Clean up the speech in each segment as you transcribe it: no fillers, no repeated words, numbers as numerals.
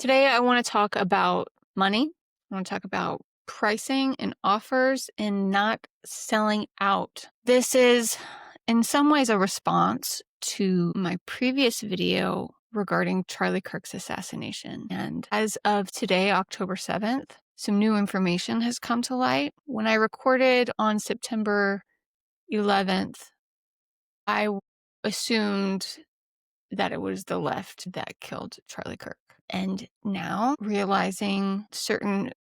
Today, I want to talk about money. I want to talk about pricing and offers and not selling out. This is, in some ways, a response to my previous video regarding Charlie Kirk's assassination. And as of today, October 7th, some new information has come to light. When I recorded on September 11th, I assumed that it was the left that killed Charlie Kirk. And now, realizing certain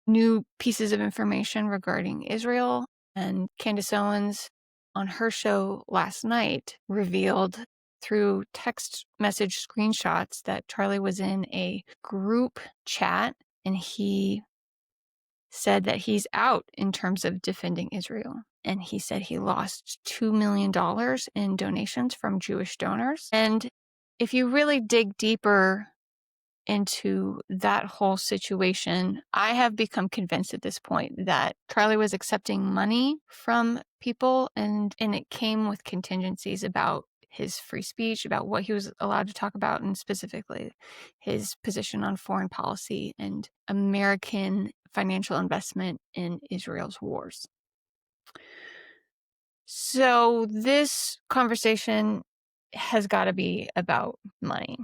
new pieces of information regarding Israel, and Candace Owens on her show last night revealed through text message screenshots that Charlie was in a group chat and he said that he's out in terms of defending Israel. And he said he lost $2 million in donations from Jewish donors. And if you really dig deeper into that whole situation, I have become convinced at this point that Charlie was accepting money from people and it came with contingencies about his free speech, about what he was allowed to talk about, and specifically his position on foreign policy and American financial investment in Israel's wars. So this conversation has got to be about money.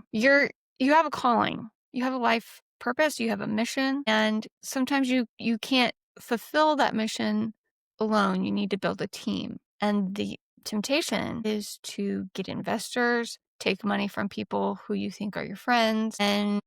You have a calling, you have a life purpose, you have a mission, and sometimes you can't fulfill that mission alone. You need to build a team. And the temptation is to get investors, take money from people who you think are your friends. And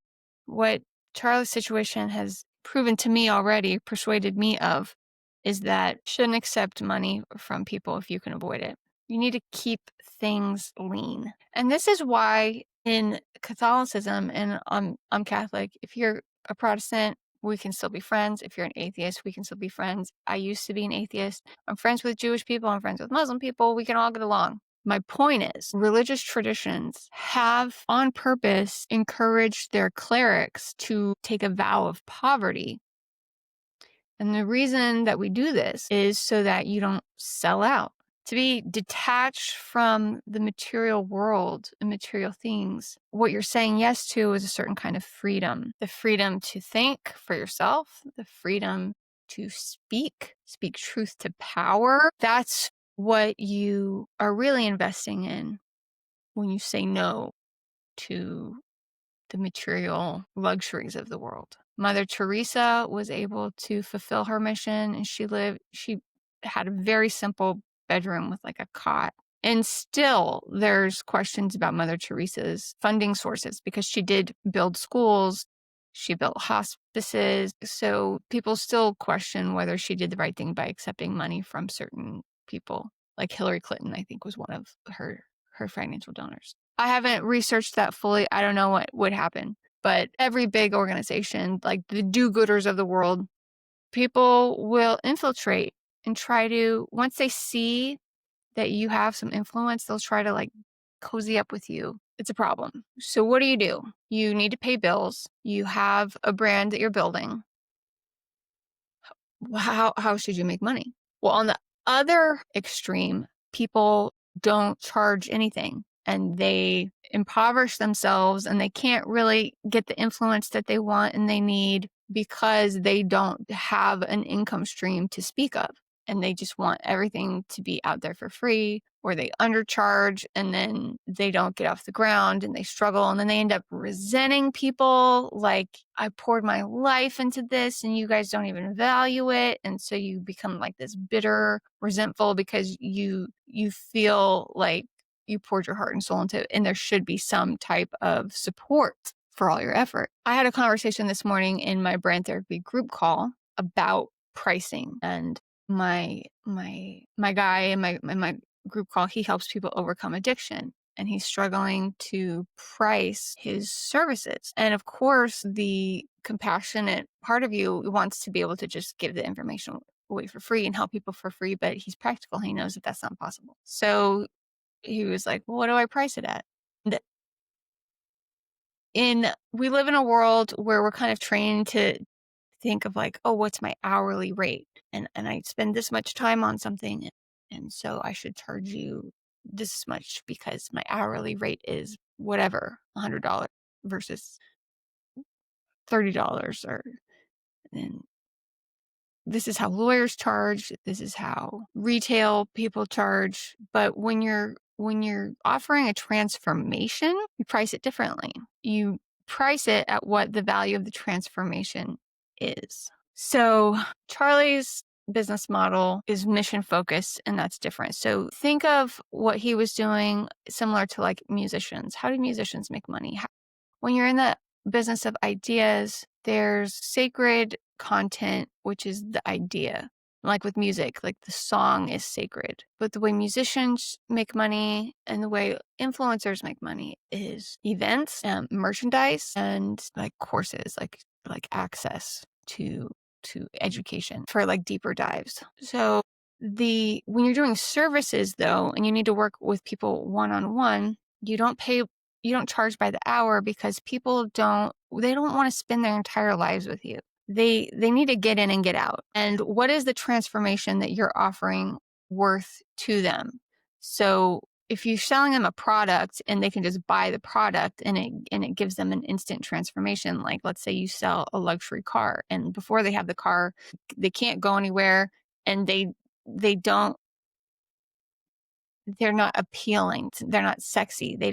what Charlie's situation has proven to me already, persuaded me of, is that you shouldn't accept money from people if you can avoid it. You need to keep things lean. And this is why in Catholicism, and I'm Catholic, if you're a Protestant, we can still be friends. If you're an atheist, we can still be friends. I used to be an atheist. I'm friends with Jewish people. I'm friends with Muslim people. We can all get along. My point is, religious traditions have on purpose encouraged their clerics to take a vow of poverty. And the reason that we do this is so that you don't sell out. To be detached from the material world and material things, what you're saying yes to is a certain kind of freedom. The freedom to think for yourself, the freedom to speak truth to power. That's what you are really investing in when you say no to the material luxuries of the world. Mother Teresa was able to fulfill her mission, and she had a very simple bedroom with like a cot. And still there's questions about Mother Teresa's funding sources because she did build schools, she built hospices. So people still question whether she did the right thing by accepting money from certain people. Like Hillary Clinton, I think, was one of her financial donors. I haven't researched that fully. I don't know what would happen. But every big organization, like the do-gooders of the world, people will infiltrate and try to, once they see that you have some influence, they'll try to like cozy up with you. It's a problem. So what do? You need to pay bills. You have a brand that you're building. How should you make money? Well, on the other extreme, people don't charge anything and they impoverish themselves and they can't really get the influence that they want and they need because they don't have an income stream to speak of. And they just want everything to be out there for free, or they undercharge and then they don't get off the ground and they struggle and then they end up resenting people like, I poured my life into this and you guys don't even value it. And so you become like this bitter, resentful because you feel like you poured your heart and soul into it and there should be some type of support for all your effort. I had a conversation this morning in my brand therapy group call about pricing, and my guy in my group call, he helps people overcome addiction and he's struggling to price his services. And of course, the compassionate part of you wants to be able to just give the information away for free and help people for free, but he's practical. He knows that that's not possible. So he was like, well, what do I price it at? We live in a world where we're kind of trained to think of like, oh, what's my hourly rate? And I spend this much time on something, and so I should charge you this much because my hourly rate is whatever, $100 versus $30 or and this is how lawyers charge, this is how retail people charge. But when you're offering a transformation, you price it differently. You price it at what the value of the transformation is. So Charlie's business model is mission focused, and that's different. So think of what he was doing similar to like musicians. How do musicians make money? When you're in the business of ideas, there's sacred content, which is the idea. Like with music, like the song is sacred. But the way musicians make money and the way influencers make money is events and merchandise and like courses, like access to education for like deeper dives. So when you're doing services though, and you need to work with people one-on-one, you don't charge by the hour because people don't want to spend their entire lives with you. They need to get in and get out. And what is the transformation that you're offering worth to them? So if you're selling them a product and they can just buy the product and it gives them an instant transformation, like let's say you sell a luxury car and before they have the car, they can't go anywhere and they're not appealing. They're not sexy. They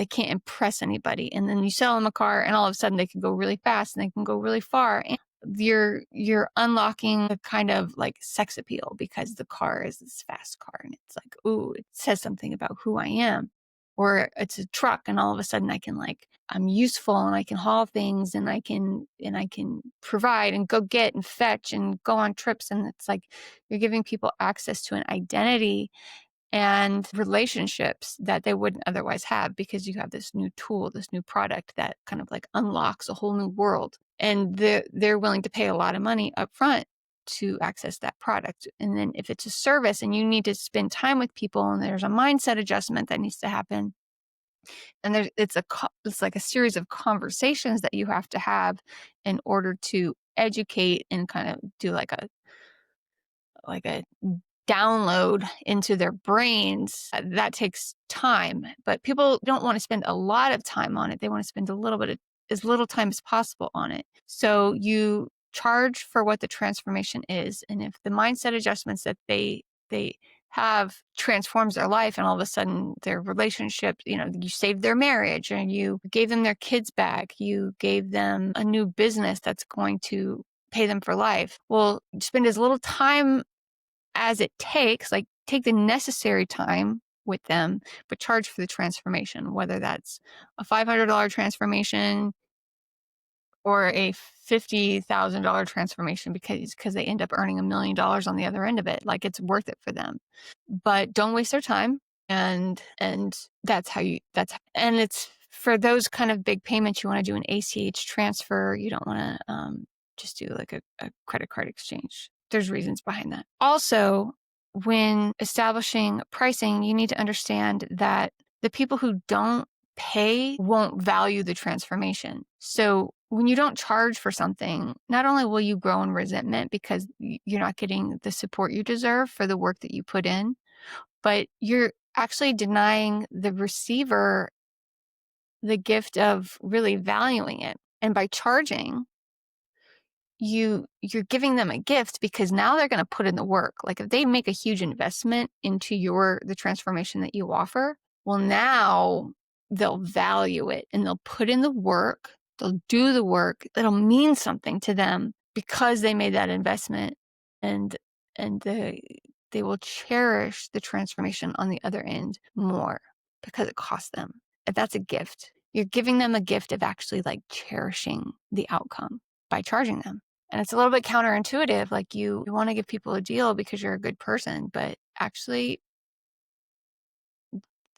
can't impress anybody. And then you sell them a car and all of a sudden they can go really fast and they can go really far. And you're unlocking the kind of like sex appeal because the car is this fast car and it's like, ooh, it says something about who I am. Or it's a truck and all of a sudden I'm useful and I can haul things and I can provide and go get and fetch and go on trips. And it's like you're giving people access to an identity and relationships that they wouldn't otherwise have because you have this new tool, this new product that kind of like unlocks a whole new world. And they're willing to pay a lot of money up front to access that product. And then if it's a service and you need to spend time with people and there's a mindset adjustment that needs to happen, and it's like a series of conversations that you have to have in order to educate and kind of do like a download into their brains. That takes time, but people don't want to spend a lot of time on it. They want to spend as little time as possible on it. So you charge for what the transformation is. And if the mindset adjustments that they have transforms their life and all of a sudden their relationship, you saved their marriage and you gave them their kids back, you gave them a new business that's going to pay them for life. Well, spend as little time as it takes, like take the necessary time with them, but charge for the transformation, whether that's a $500 transformation or a $50,000 transformation because they end up earning $1 million on the other end of it. Like it's worth it for them, but don't waste their time. And and it's for those kind of big payments, you want to do an ACH transfer. You don't want to just do like a credit card exchange. There's reasons behind that. Also, when establishing pricing, you need to understand that the people who don't pay won't value the transformation. So when you don't charge for something, not only will you grow in resentment because you're not getting the support you deserve for the work that you put in, but you're actually denying the receiver the gift of really valuing it. And by charging, you're giving them a gift because now they're going to put in the work. Like if they make a huge investment into the transformation that you offer, well, now they'll value it and they'll put in the work. They'll do the work. It'll mean something to them because they made that investment, and they will cherish the transformation on the other end more because it costs them. If that's a gift, you're giving them a gift of actually like cherishing the outcome by charging them. And it's a little bit counterintuitive. Like you want to give people a deal because you're a good person, but actually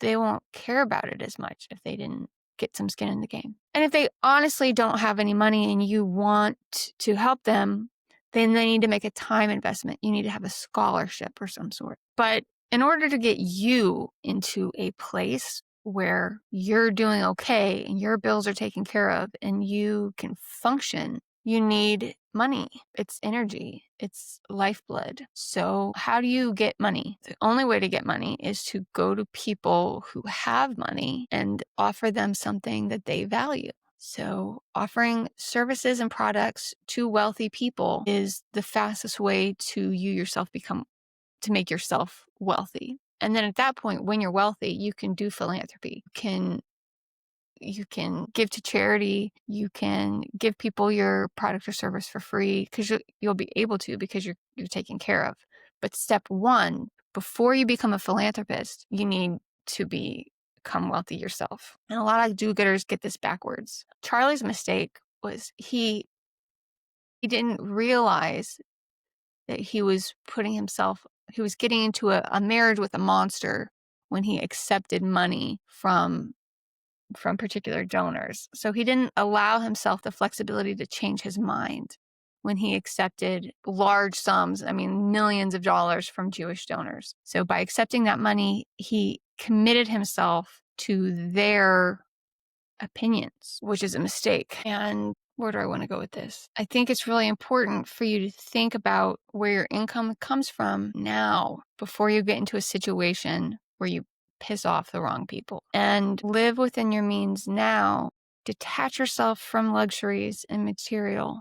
they won't care about it as much if they didn't get some skin in the game. And if they honestly don't have any money and you want to help them, then they need to make a time investment. You need to have a scholarship or some sort. But in order to get you into a place where you're doing okay and your bills are taken care of and you can function, you need money. It's energy. It's lifeblood. So how do you get money? The only way to get money is to go to people who have money and offer them something that they value. So offering services and products to wealthy people is the fastest way to make yourself wealthy. And then at that point, when you're wealthy, you can do philanthropy. You can give to charity. You can give people your product or service for free because you'll be able to because you're taken care of. But step one, before you become a philanthropist, you need to become wealthy yourself. And a lot of do-gooders get this backwards. Charlie's mistake was he didn't realize that he was getting into a marriage with a monster when he accepted money from particular donors. So he didn't allow himself the flexibility to change his mind when he accepted large sums, millions of dollars from Jewish donors. So by accepting that money, he committed himself to their opinions, which is a mistake. And where do I want to go with this? I think it's really important for you to think about where your income comes from now before you get into a situation where you piss off the wrong people, and live within your means now. Detach yourself from luxuries and material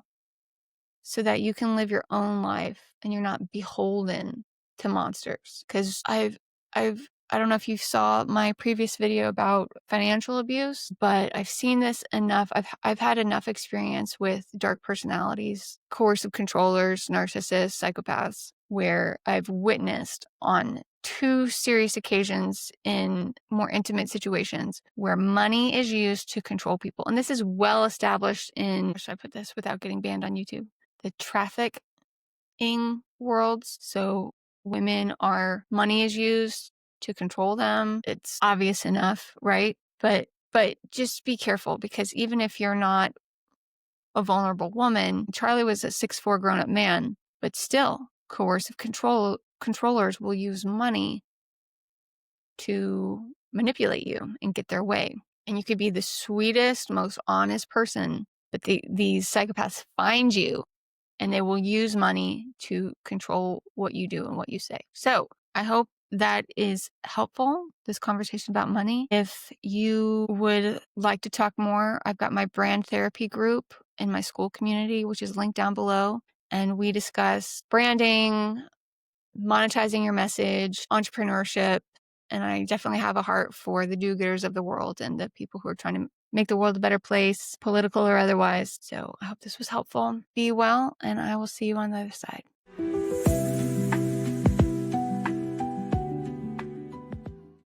so that you can live your own life and you're not beholden to monsters. Because I don't know if you saw my previous video about financial abuse, but I've seen this enough. I've had enough experience with dark personalities, coercive controllers, narcissists, psychopaths, where I've witnessed on 2 serious occasions in more intimate situations where money is used to control people. And this is well established in, how should I put this without getting banned on YouTube? The trafficking worlds. So money is used to control them. It's obvious enough, right? But just be careful, because even if you're not a vulnerable woman, Charlie was a 6'4" grown-up man, but still coercive controllers will use money to manipulate you and get their way. And you could be the sweetest, most honest person, but these psychopaths find you and they will use money to control what you do and what you say. So I hope that is helpful, this conversation about money. If you would like to talk more, I've got my brand therapy group in my school community, which is linked down below. And we discuss branding, monetizing your message, entrepreneurship. And I definitely have a heart for the do-gooders of the world and the people who are trying to make the world a better place, political or otherwise. So I hope this was helpful. Be well, and I will see you on the other side.